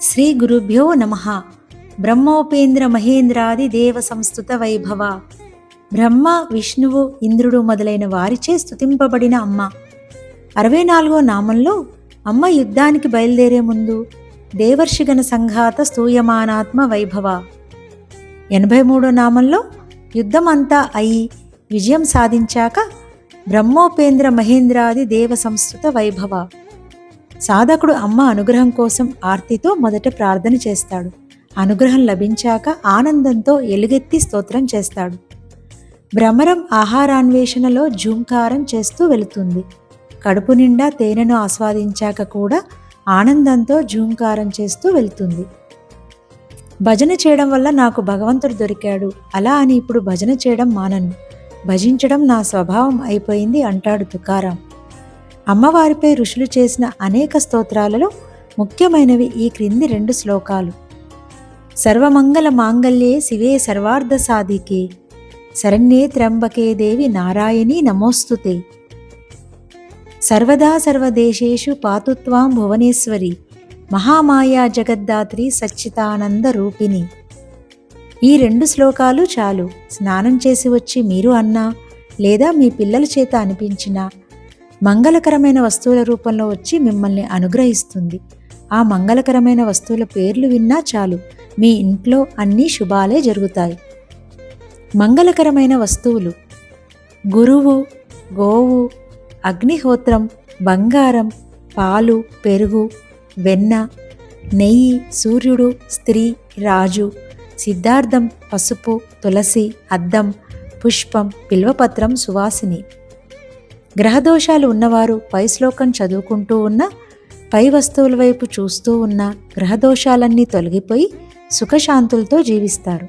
శ్రీ గురుభ్యో నమః. బ్రహ్మోపేంద్ర మహేంద్రాది దేవ సంస్థుత వైభవ. బ్రహ్మ, విష్ణువు, ఇంద్రుడు మొదలైన వారిచే స్తుతింపబడిన అమ్మ. 64వ నామంలో అమ్మ యుద్ధానికి బయలుదేరే ముందు దేవర్షిగణ సంఘాత స్తూయమానాత్మ వైభవ. 83వ నామంలో యుద్ధం అంతా అయి విజయం సాధించాక బ్రహ్మోపేంద్ర మహేంద్రాది దేవ సంస్థుత వైభవ. సాధకుడు అమ్మ అనుగ్రహం కోసం ఆర్తితో మొదట ప్రార్థన చేస్తాడు. అనుగ్రహం లభించాక ఆనందంతో ఎలుగెత్తి స్తోత్రం చేస్తాడు. భ్రమరం ఆహారాన్వేషణలో జూంకారం చేస్తూ వెళుతుంది. కడుపు నిండా తేనెను ఆస్వాదించాక కూడా ఆనందంతో జూంకారం చేస్తూ వెళుతుంది. భజన చేయడం వల్ల నాకు భగవంతుడు దొరికాడు, అలా అని ఇప్పుడు భజన చేయడం మానను, భజించడం నా స్వభావం అయిపోయింది అంటాడు తుకారాం. అమ్మవారిపై ఋషులు చేసిన అనేక స్తోత్రాలలో ముఖ్యమైనవి ఈ క్రింది 2 శ్లోకాలు. సర్వమంగళ మాంగళ్యే శివే సర్వార్థ సాధికే శరణ్యే త్ర్యంబకే దేవి నారాయణీ నమోస్తుతే. సర్వదా సర్వదేశేషు పాతుత్వాం భువనేశ్వరి మహామాయా జగద్దాత్రి సచ్చితానంద రూపిణి. ఈ 2 శ్లోకాలు చాలు. స్నానం చేసి వచ్చి మీరు అన్నా లేదా మీ పిల్లల చేత అనిపించినా మంగళకరమైన వస్తువుల రూపంలో వచ్చి మిమ్మల్ని అనుగ్రహిస్తుంది. ఆ మంగళకరమైన వస్తువుల పేర్లు విన్నా చాలు, మీ ఇంట్లో అన్ని శుభాలే జరుగుతాయి. మంగళకరమైన వస్తువులు: గురువు, గోవు, అగ్నిహోత్రం, బంగారం, పాలు, పెరుగు, వెన్న, నెయ్యి, సూర్యుడు, స్త్రీ, రాజు, సిద్ధార్థం, పసుపు, తులసి, అద్దం, పుష్పం, బిల్వపత్రం, సువాసిని. గ్రహదోషాలు ఉన్నవారు పై శ్లోకం చదువుకుంటూ ఉన్నా, పై వస్తువుల వైపు చూస్తూ ఉన్నా గ్రహదోషాలన్నీ తొలగిపోయి సుఖశాంతులతో జీవిస్తారు.